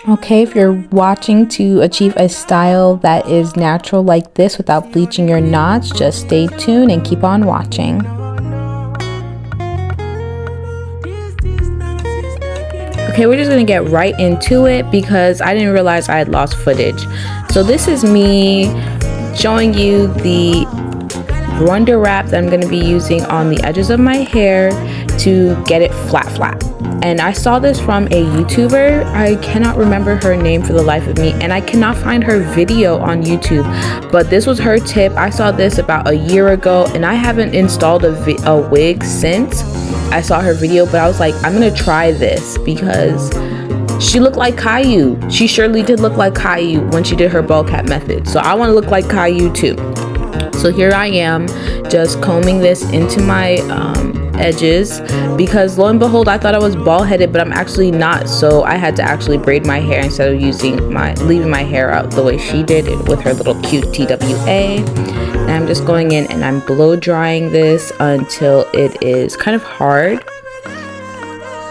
Okay, if you're watching to achieve a style that is natural like this without bleaching your knots, just stay tuned and keep on watching. Okay, we're just gonna get right into it because I didn't realize I had lost footage. So this is me showing you the Wonder Wrap that I'm going to be using on the edges of my hair to get it flat. And I saw this from a YouTuber. I cannot remember her name for the life of me, and I cannot find her video on YouTube, but this was her tip. I saw this about a year ago, and I haven't installed a wig since I saw her video, but I was like, I'm gonna try this because she looked like Caillou. She surely did look like Caillou when she did her ball cap method, so I want to look like Caillou too. So here I am just combing this into my edges because lo and behold, I thought I was bald headed, but I'm actually not. So I had to actually braid my hair instead of leaving my hair out the way she did it with her little cute TWA. And I'm just going in and I'm blow drying this until it is kind of hard.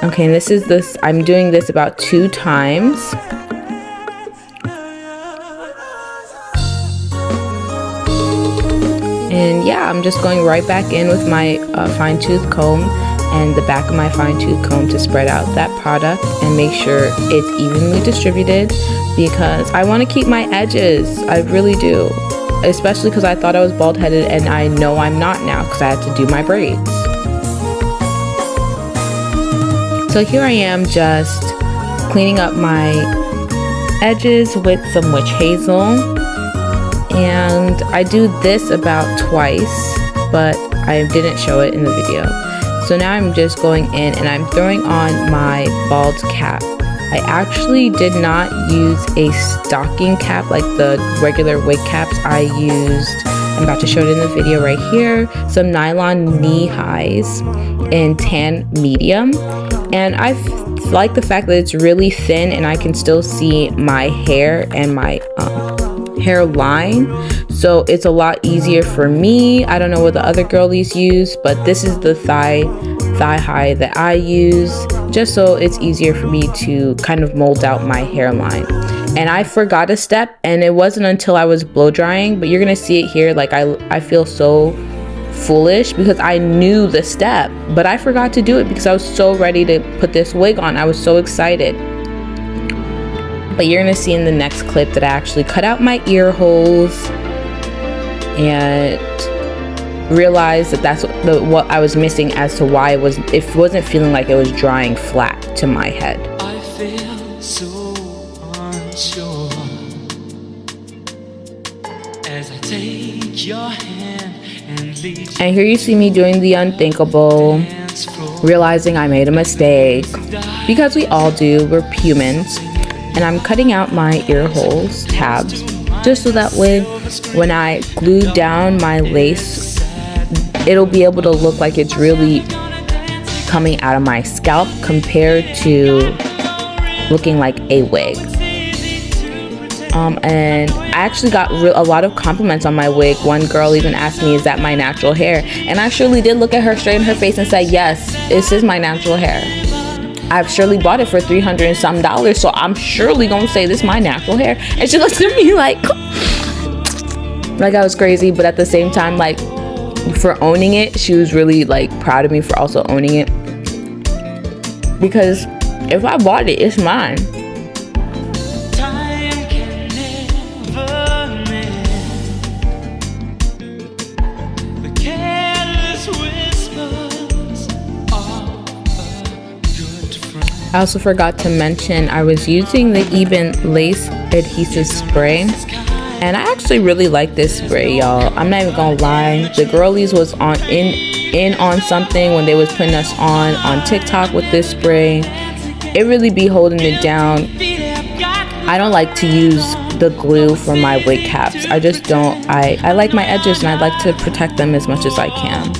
Okay, and I'm doing this about 2 times. And yeah, I'm just going right back in with my fine-tooth comb and the back of my fine-tooth comb to spread out that product and make sure it's evenly distributed because I want to keep my edges. I really do. Especially because I thought I was bald-headed and I know I'm not now because I had to do my braids. So here I am just cleaning up my edges with some witch hazel. And I do this about twice, but I didn't show it in the video. So now I'm just going in and I'm throwing on my bald cap. I actually did not use a stocking cap like the regular wig caps. I'm about to show it in the video right here, some nylon knee highs in tan medium. And I like the fact that it's really thin and I can still see my hair and my hairline, so it's a lot easier for me. I don't know what the other girlies use, but this is the thigh high that I use just so it's easier for me to kind of mold out my hairline. And I forgot a step, and it wasn't until I was blow drying, but you're gonna see it here. Like I feel so foolish because I knew the step, but I forgot to do it because I was so ready to put this wig on. I was so excited. But you're gonna see in the next clip that I actually cut out my ear holes and realized that that's what I was missing as to why it wasn't feeling like it was drying flat to my head. I feel so unsure as I take your hand and lead. And here you see me doing the unthinkable, realizing I made a mistake because we all do. We're humans. And I'm cutting out my ear holes tabs just so that way when I glue down my lace, it'll be able to look like it's really coming out of my scalp compared to looking like a wig. And I actually got a lot of compliments on my wig. One girl even asked me, is that my natural hair? And I surely did look at her straight in her face and say, yes, this is my natural hair. I've surely bought it for $300 and some, so I'm surely gonna say this is my natural hair. And she looked at me like I was crazy, but at the same time, like, for owning it, she was really like proud of me for also owning it. Because if I bought it, it's mine. I also forgot to mention I was using the Even Lace Adhesive Spray, and I actually really like this spray, y'all. I'm not even gonna lie. The girlies was in on something when they was putting us on TikTok with this spray. It really be holding it down. I don't like to use the glue for my wig caps. I just don't. I like my edges and I like to protect them as much as I can.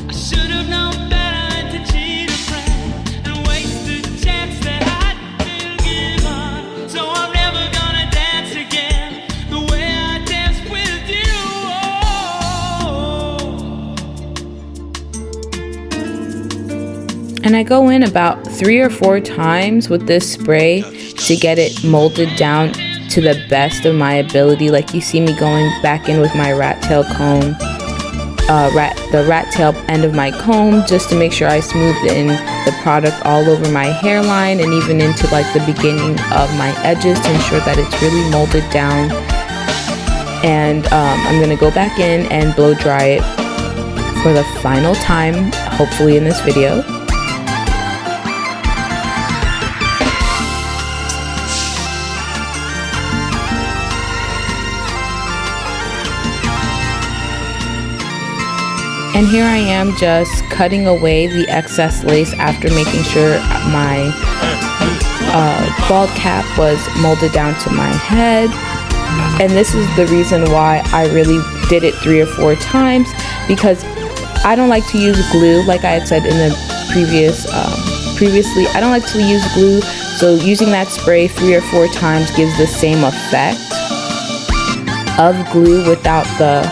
And I go in about 3 or 4 times with this spray to get it molded down to the best of my ability. Like you see me going back in with my rat tail comb, the rat tail end of my comb, just to make sure I smoothed in the product all over my hairline and even into like the beginning of my edges to ensure that it's really molded down. And I'm gonna go back in and blow dry it for the final time, hopefully in this video. And here I am just cutting away the excess lace after making sure my bald cap was molded down to my head. And this is the reason why I really did it 3 or 4 times, because I don't like to use glue. Like I had said in the previously, I don't like to use glue. So using that spray 3 or 4 times gives the same effect of glue without the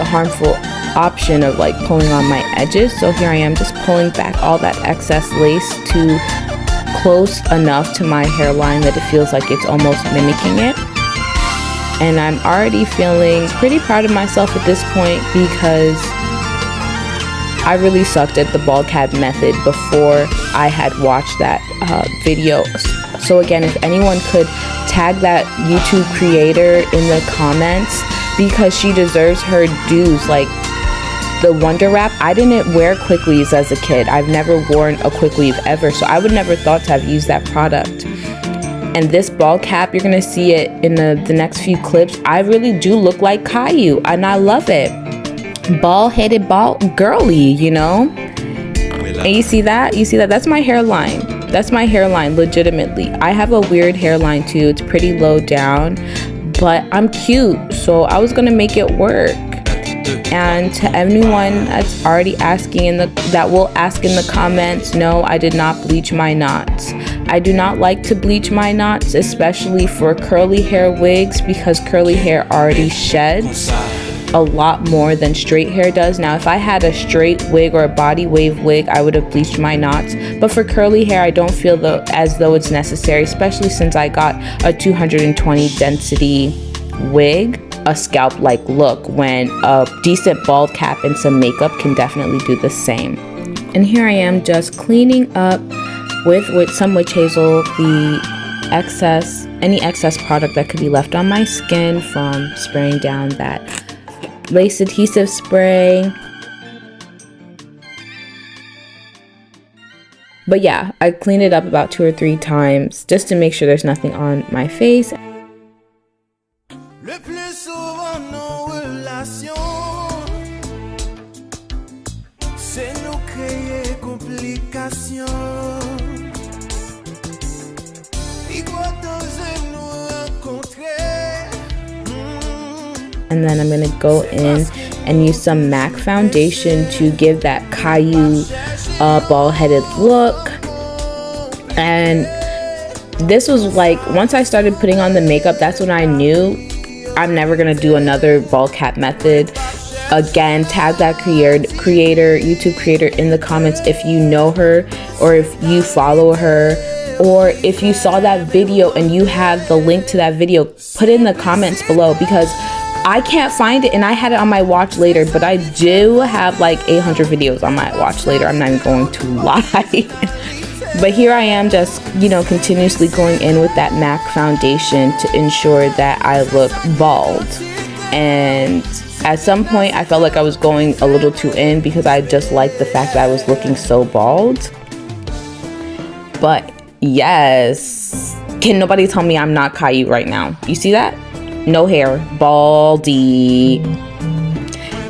harmful option of like pulling on my edges. So here I am just pulling back all that excess lace to close enough to my hairline that it feels like it's almost mimicking it. And I'm already feeling pretty proud of myself at this point, because I really sucked at the bald cap method before I had watched that video. So again, if anyone could tag that YouTube creator in the comments, because she deserves her dues. Like the Wonder Wrap, I didn't wear quick weaves as a kid. I've never worn a quick weave ever, so I would never thought to have used that product. And this bald cap, you're gonna see it in the next few clips. I really do look like Caillou, and I love it. Bald-headed, bald girly, you know? And you see that? You see that? That's my hairline. That's my hairline, legitimately. I have a weird hairline too. It's pretty low down, but I'm cute, so I was gonna make it work. And to anyone that's already asking that will ask in the comments, no, I did not bleach my knots. I do not like to bleach my knots, especially for curly hair wigs, because curly hair already sheds a lot more than straight hair does. Now, if I had a straight wig or a body wave wig, I would have bleached my knots. But for curly hair, I don't feel as though it's necessary, especially since I got a 220 density wig, a scalp-like look, when a decent bald cap and some makeup can definitely do the same. And here I am just cleaning up with some witch hazel any excess product that could be left on my skin from spraying down that lace adhesive spray. But yeah, I cleaned it up about 2 or 3 times just to make sure there's nothing on my face. And then I'm going to go in and use some MAC foundation to give that Caillou bald-headed look. And this was like, once I started putting on the makeup, that's when I knew I'm never going to do another bald cap method. Again, tag that YouTube creator in the comments if you know her, or if you follow her, or if you saw that video and you have the link to that video, put it in the comments below, because I can't find it, and I had it on my watch later, but I do have like 800 videos on my watch later. I'm not even going to lie. But here I am just, you know, continuously going in with that MAC foundation to ensure that I look bald. And at some point I felt like I was going a little too in, because I just liked the fact that I was looking so bald. But yes, can nobody tell me I'm not Caillou right now? You see that? No hair, baldy.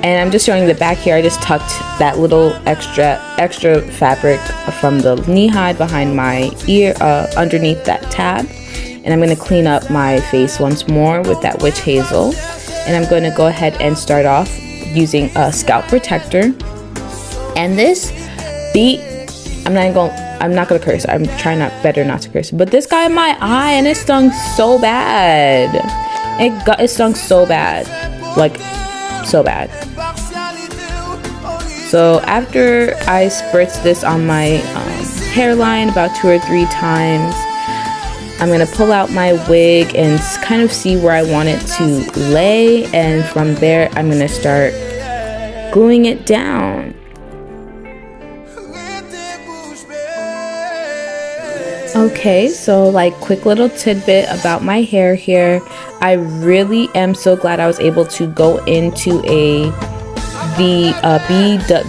And I'm just showing the back here. I just tucked that little extra fabric from the knee high behind my ear, underneath that tab. And I'm going to clean up my face once more with that witch hazel. And I'm going to go ahead and start off using a scalp protector. And this beat, I'm not gonna curse. I'm trying better not to curse. But this got in my eye, and it stung so bad. It stung so bad, like so bad. So after I spritzed this on my hairline about 2 or 3 times. I'm gonna pull out my wig and kind of see where I want it to lay, and from there I'm gonna start gluing it down. Okay, so like quick little tidbit about my hair here. I really am so glad I was able to go into the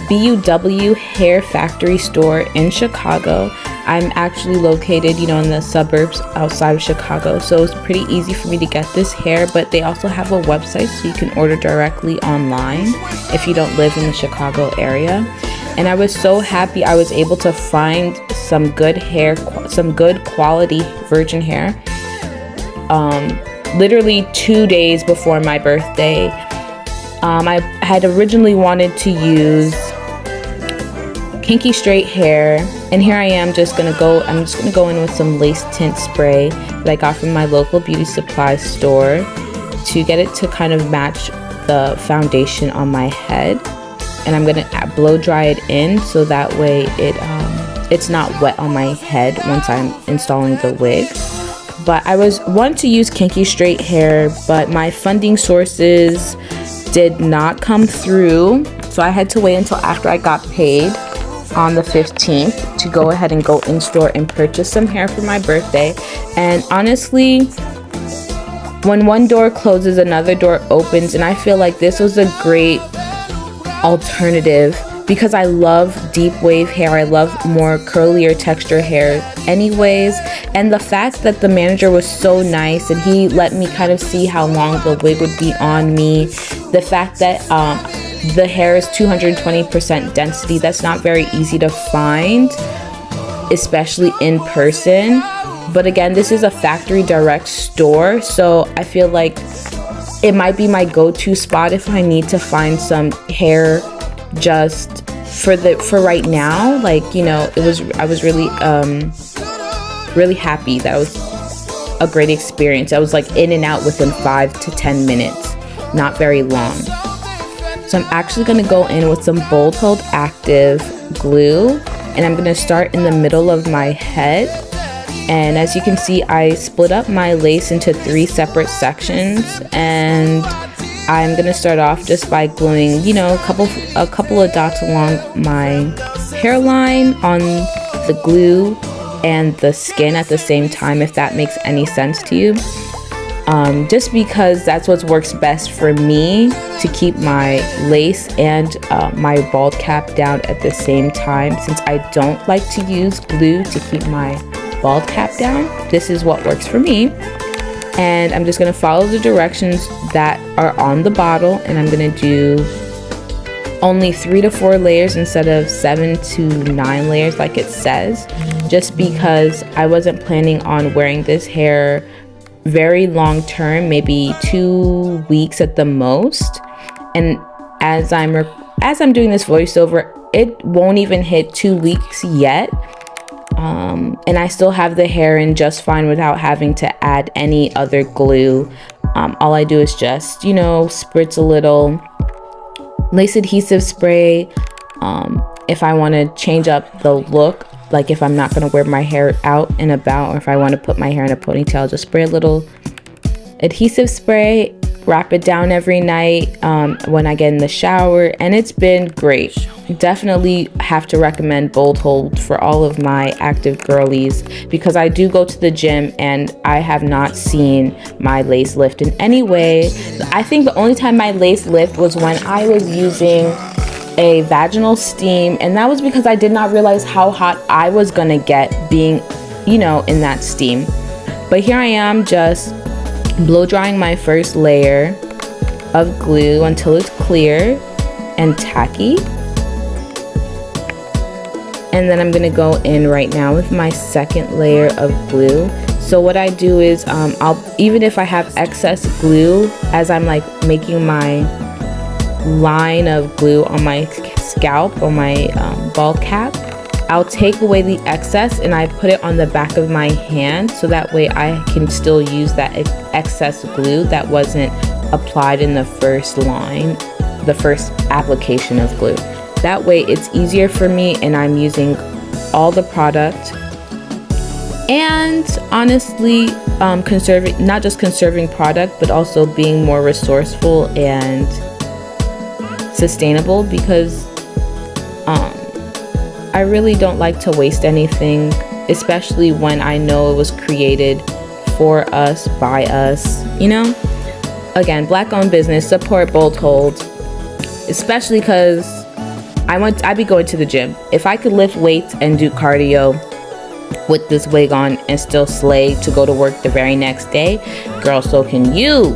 BUW hair factory store in Chicago. I'm actually located, you know, in the suburbs outside of Chicago, so it's pretty easy for me to get this hair, but they also have a website so you can order directly online if you don't live in the Chicago area. And I was so happy I was able to find some good hair, some good quality virgin hair, literally 2 days before my birthday. I had originally wanted to use kinky straight hair, and here I am I'm just gonna go in with some lace tint spray that I got from my local beauty supply store to get it to kind of match the foundation on my head. And I'm gonna blow dry it in so that way it's not wet on my head once I'm installing the wig. But I wanted to use kinky straight hair, but my funding sources did not come through, so I had to wait until after I got paid on the 15th to go ahead and go in store and purchase some hair for my birthday. And honestly, when one door closes, another door opens, and I feel like this was a great alternative because I love deep wave hair. I love more curlier texture hair anyways, and the fact that the manager was so nice and he let me kind of see how long the wig would be on me, the fact that the hair is 220% density, that's not very easy to find, especially in person. But again, this is a factory direct store, so I feel like it might be my go-to spot if I need to find some hair just for right now. Like, you know, I was really really happy. That was a great experience. I was like in and out within 5 to 10 minutes, not very long. So I'm actually going to go in with some Bold Hold Active glue, and I'm going to start in the middle of my head. And as you can see, I split up my lace into 3 separate sections, and I'm going to start off just by gluing, you know, a couple of dots along my hairline on the glue and the skin at the same time, if that makes any sense to you. Just because that's what works best for me, to keep my lace and my bald cap down at the same time. Since I don't like to use glue to keep my bald cap down, this is what works for me. And I'm just going to follow the directions that are on the bottle, and I'm going to do only 3 to 4 layers instead of 7 to 9 layers like it says, just because I wasn't planning on wearing this hair very long term, maybe 2 weeks at the most. And as I'm doing this voiceover, it won't even hit 2 weeks yet, and I still have the hair in just fine without having to add any other glue. All I do is just, you know, spritz a little lace adhesive spray if I want to change up the look. Like if I'm not going to wear my hair out and about, or if I want to put my hair in a ponytail, I'll just spray a little adhesive spray, wrap it down every night when I get in the shower, and it's been great. Definitely have to recommend Bold Hold for all of my active girlies, because I do go to the gym and I have not seen my lace lift in any way. I think the only time my lace lift was when I was using a vaginal steam, and that was because I did not realize how hot I was gonna get being, you know, in that steam. But here I am just blow drying my first layer of glue until it's clear and tacky, and then I'm gonna go in right now with my second layer of glue. So what I do is even if I have excess glue, as I'm like making my line of glue on my scalp or my bald cap, I'll take away the excess and I put it on the back of my hand, so that way I can still use that excess glue that wasn't applied in the first line, the first application of glue. That way it's easier for me, and I'm using all the product, and honestly not just conserving product, but also being more resourceful and sustainable, because I really don't like to waste anything, especially when I know it was created for us, by us, you know? Again, black owned business, support Bold Hold, especially because I'd be going to the gym. If I could lift weights and do cardio with this wig on and still slay to go to work the very next day, girl, so can you.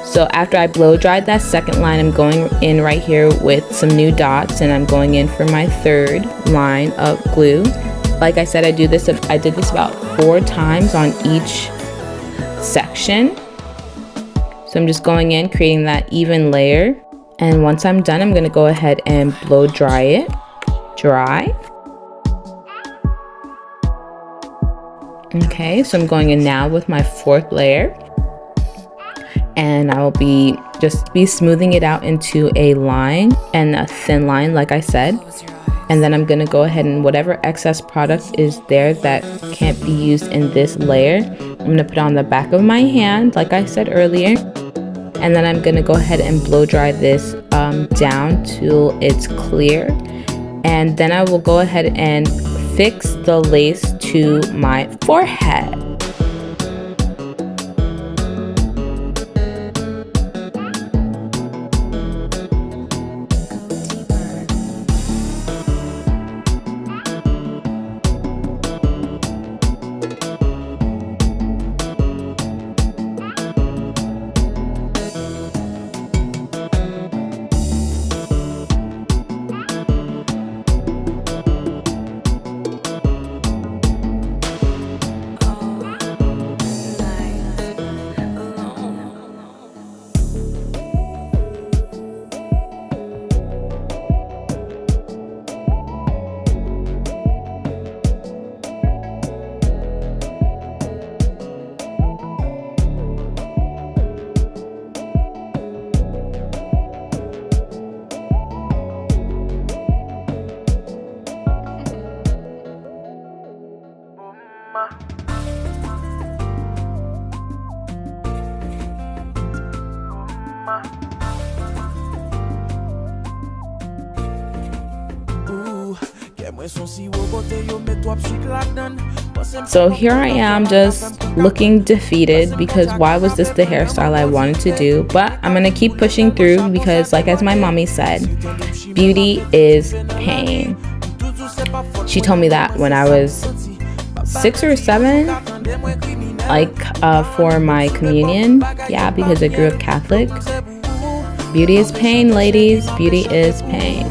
So after I blow dried that second line, I'm going in right here with some new dots, and I'm going in for my third line of glue. Like I said, I did this about 4 times on each section. So I'm just going in, creating that even layer. And once I'm done, I'm gonna go ahead and blow dry it. Dry. Okay, so I'm going in now with my 4th layer. And I will be smoothing it out into a line, and a thin line, like I said. And then I'm gonna go ahead and whatever excess product is there that can't be used in this layer, I'm gonna put on the back of my hand, like I said earlier. And then I'm gonna go ahead and blow dry this down till it's clear. And then I will go ahead and fix the lace to my forehead. So here I am, just looking defeated, because why was this the hairstyle I wanted to do? But I'm gonna keep pushing through, because like as my mommy said, beauty is pain. She told me that when I was 6 or 7, like for my communion. Yeah, because I grew up Catholic. Beauty is pain, ladies. Beauty is pain.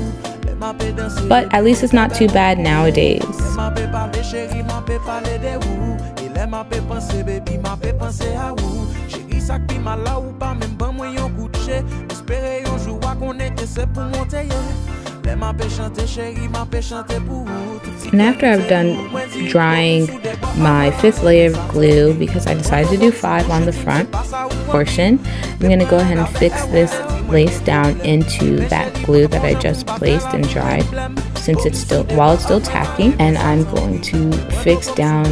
But at least it's not too bad nowadays. And after I've done drying my 5th layer of glue, because I decided to do 5 on the front portion, I'm going to go ahead and fix this lace down into that glue that I just placed and dried, since while it's still tacky. And I'm going to fix down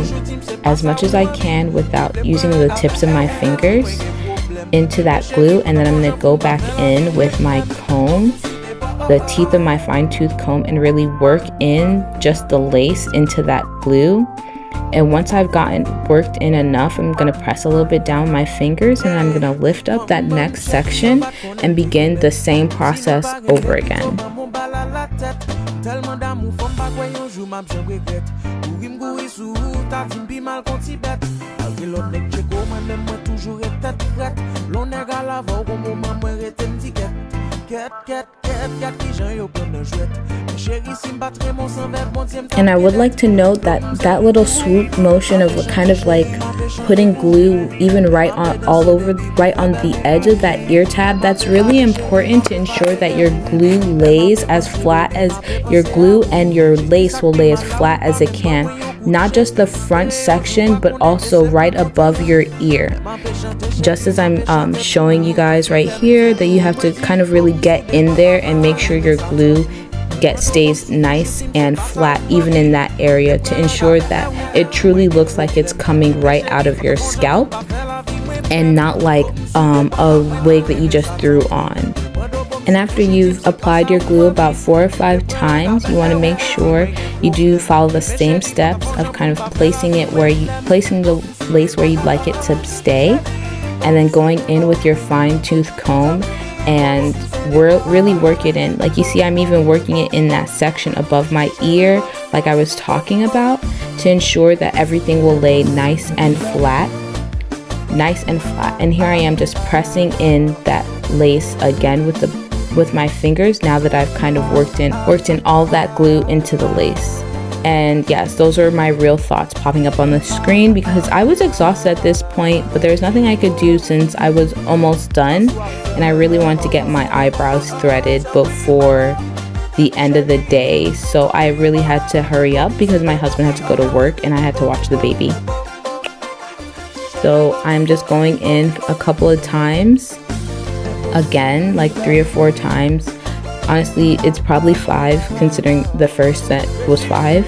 as much as I can without using the tips of my fingers into that glue. And then I'm going to go back in with my comb, the teeth of my fine-tooth comb, and really work in just the lace into that glue. And once I've worked in enough, I'm going to press a little bit down with my fingers, and I'm going to lift up that next section and begin the same process over again. And I would like to note that that little swoop motion of kind of like putting glue even right on the edge of that ear tab, that's really important to ensure that your glue lays as flat as your glue and your lace will lay as flat as it can. Not just the front section, but also right above your ear. Just as I'm showing you guys right here, that you have to kind of really get in there and make sure your glue stays nice and flat even in that area, to ensure that it truly looks like it's coming right out of your scalp and not like a wig that you just threw on. And after you've applied your glue about 4 or 5 times, you want to make sure you do follow the same steps of kind of placing the lace where you'd like it to stay, and then going in with your fine-tooth comb and really work it in. Like you see, I'm even working it in that section above my ear, like I was talking about, to ensure that everything will lay nice and flat. And here I am just pressing in that lace again with my fingers, now that I've kind of worked in all that glue into the lace. And yes, those are my real thoughts popping up on the screen, because I was exhausted at this point, but there's nothing I could do since I was almost done, and I really wanted to get my eyebrows threaded before the end of the day. So I really had to hurry up because my husband had to go to work and I had to watch the baby. So I'm just going in a couple of times, again, like 3 or 4 times. Honestly, it's probably 5 considering the first set was 5,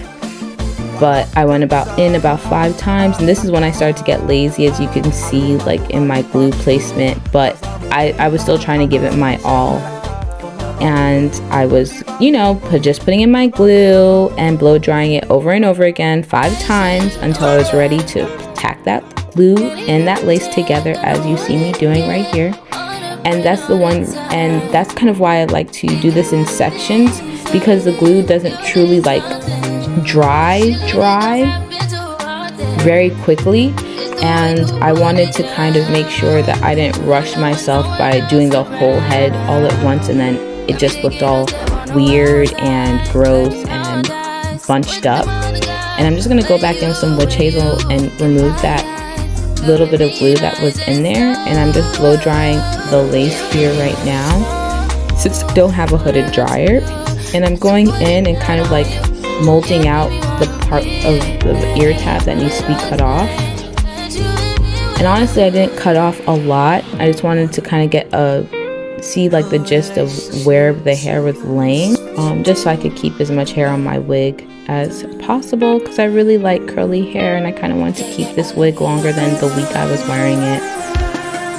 but I went about 5 times, and this is when I started to get lazy, as you can see, like in my glue placement, but I was still trying to give it my all. And I was, just putting in my glue and blow drying it over and over again 5 times until I was ready to tack that glue and that lace together, as you see me doing right here. And that's kind of why I like to do this in sections, because the glue doesn't truly like dry very quickly, and I wanted to kind of make sure that I didn't rush myself by doing the whole head all at once, and then it just looked all weird and gross and bunched up. And I'm just going to go back in with some witch hazel and remove that little bit of glue that was in there, and I'm just blow drying the lace here right now since I don't have a hooded dryer. And I'm going in and kind of like molding out the part of the ear tab that needs to be cut off. And honestly, I didn't cut off a lot. I just wanted to kind of see like the gist of where the hair was laying, just so I could keep as much hair on my wig as possible, because I really like curly hair and I kind of wanted to keep this wig longer than the week I was wearing it,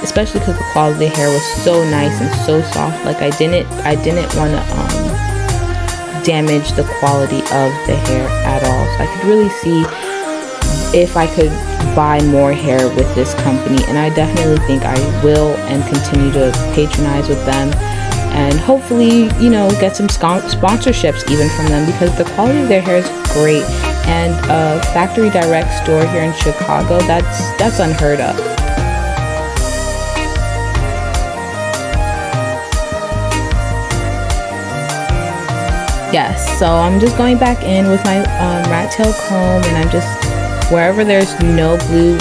especially because the quality of the hair was so nice and so soft. Like I didn't want to damage the quality of the hair at all. So I could really see if I could buy more hair with this company, and I definitely think I will, and continue to patronize with them, and hopefully, get some sponsorships even from them, because the quality of their hair is great. And a factory direct store here in Chicago, that's unheard of. Yes, so I'm just going back in with my rat tail comb, and I'm just, wherever there's no glue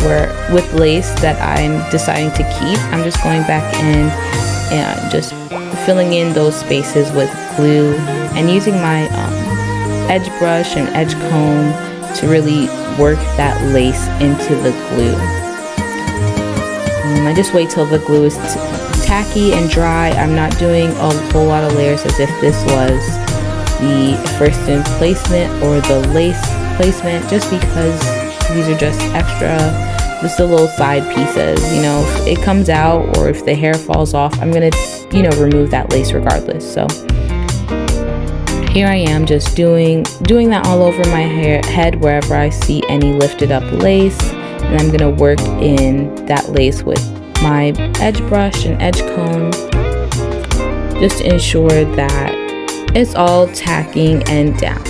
with lace that I'm deciding to keep, I'm just going back in and just filling in those spaces with glue, and using my edge brush and edge comb to really work that lace into the glue. I just wait till the glue is tacky and dry. I'm not doing a whole lot of layers as if this was the first in placement or the lace placement, just because these are just just the little side pieces. If it comes out or if the hair falls off, I'm gonna remove that lace regardless. So here I am just doing that all over my head wherever I see any lifted up lace, and I'm gonna work in that lace with my edge brush and edge comb, just to ensure that it's all tacking and down.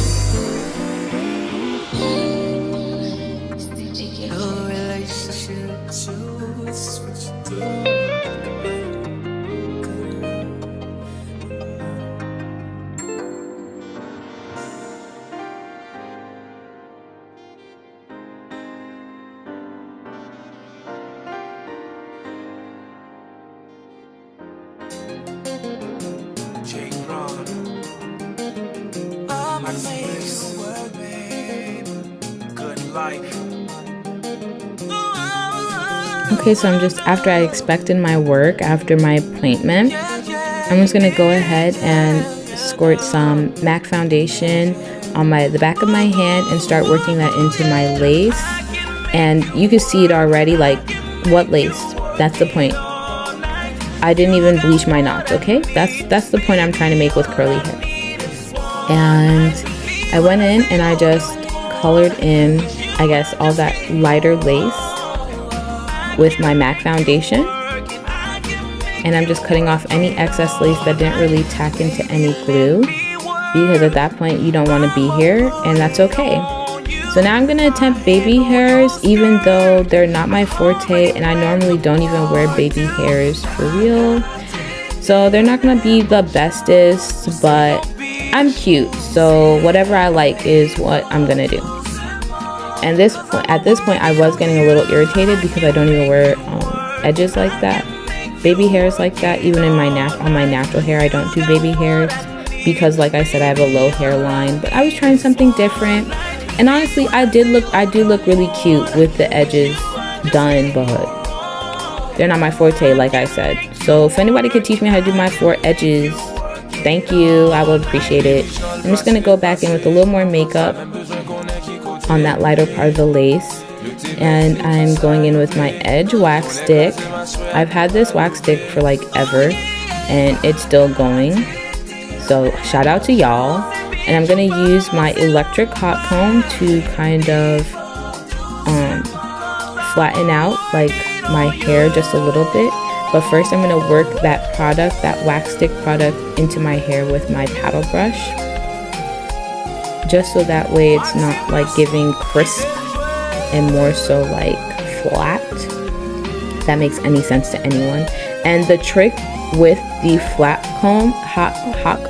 Okay, so I'm just, after I expected my work, after my appointment, I'm just gonna go ahead and squirt some MAC foundation on the back of my hand and start working that into my lace. And you can see it already, like, what lace? That's the point. I didn't even bleach my knots, okay? That's the point I'm trying to make with curly hair. And I went in and I just colored in, I guess, all that lighter lace with my MAC foundation. And I'm just cutting off any excess lace that didn't really tack into any glue, because at that point you don't want to be here, and that's okay. So now I'm going to attempt baby hairs, even though they're not my forte, and I normally don't even wear baby hairs for real. So they're not going to be the bestest, but I'm cute, so whatever I like is what I'm going to do. And at this point I was getting a little irritated because I don't even wear edges like that, baby hairs like that. Even in on my natural hair I don't do baby hairs, because like I said, I have a low hairline. But I was trying something different, and honestly I do look really cute with the edges done, but they're not my forte, like I said. So if anybody could teach me how to do my 4 edges, thank you, I would appreciate it. I'm just gonna go back in with a little more makeup on that lighter part of the lace, and I'm going in with my edge wax stick. I've had this wax stick for like ever, and it's still going, so shout out to y'all. And I'm gonna use my electric hot comb to kind of flatten out like my hair just a little bit. But first I'm gonna work that product, that wax stick product, into my hair with my paddle brush, just so that way it's not like giving crisp and more so like flat, if that makes any sense to anyone. And the trick with the flat comb, hot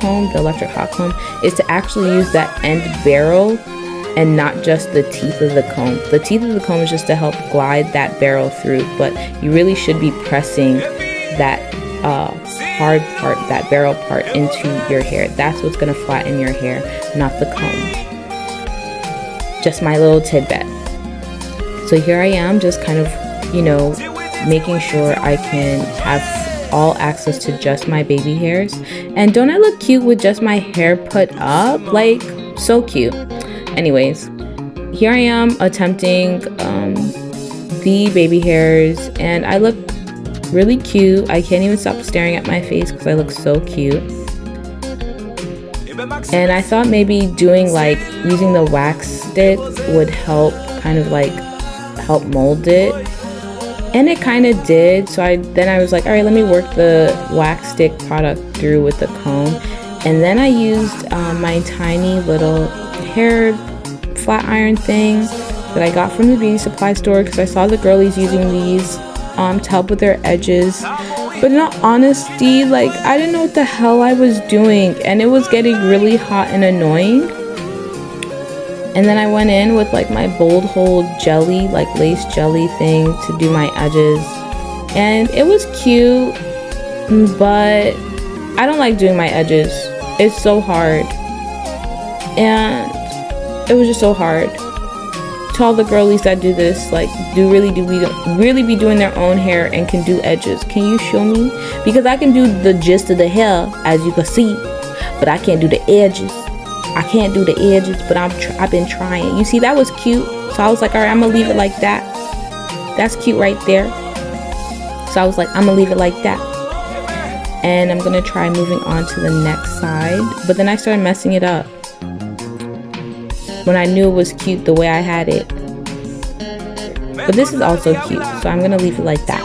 comb, the electric hot comb, is to actually use that end barrel and not just the teeth of the comb. The teeth of the comb is just to help glide that barrel through, but you really should be pressing that hard part, that barrel part, into your hair. That's what's gonna flatten your hair, not the comb. Just my little tidbit. So here I am, just kind of, you know, making sure I can have all access to just my baby hairs. And don't I look cute with just my hair put up? Like, so cute. Anyways, here I am attempting the baby hairs, and I look really cute. I can't even stop staring at my face because I look so cute. And I thought maybe doing like using the wax stick would help kind of like help mold it, and it kind of did. So then I was like, all right, let me work the wax stick product through with the comb. And then I used my tiny little hair flat iron thing that I got from the beauty supply store, because I saw the girlies using these to help with their edges. But in all honesty, like, I didn't know what the hell I was doing, and it was getting really hot and annoying. And then I went in with like my bold hold jelly, like lace jelly thing, to do my edges, and it was cute, but I don't like doing my edges. It's so hard, and it was just so hard. To all the girlies that do this, like, really be doing their own hair and can do edges, can you show me? Because I can do the gist of the hair, as you can see, but I can't do the edges. I can't do the edges, but I've been trying. You see, that was cute, so I was like, all right, I'm gonna leave it like that. That's cute right there. So I was like, I'm gonna leave it like that, and I'm gonna try moving on to the next side. But then I started messing it up when I knew it was cute the way I had it. But this is also cute, so I'm gonna leave it like that.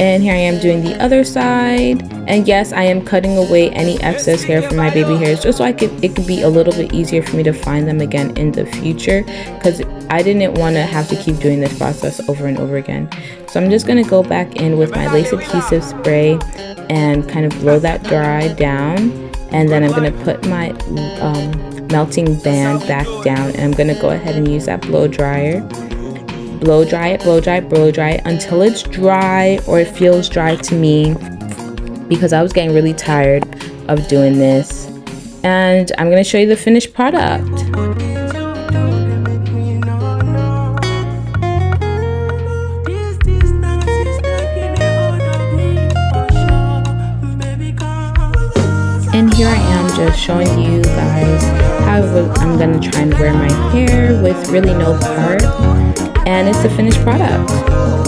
And here I am doing the other side, and yes, I am cutting away any excess hair from my baby hairs, just so it could be a little bit easier for me to find them again in the future, because I didn't want to have to keep doing this process over and over again. So I'm just gonna go back in with my lace adhesive spray and kind of blow that dry down, and then I'm gonna put my melting band back down, and I'm gonna go ahead and use that blow dryer. Blow dry it, blow dry it, blow dry it until it's dry, or it feels dry to me, because I was getting really tired of doing this. And I'm gonna show you the finished product. just showing you guys how I'm gonna try and wear my hair with really no part, and it's the finished product.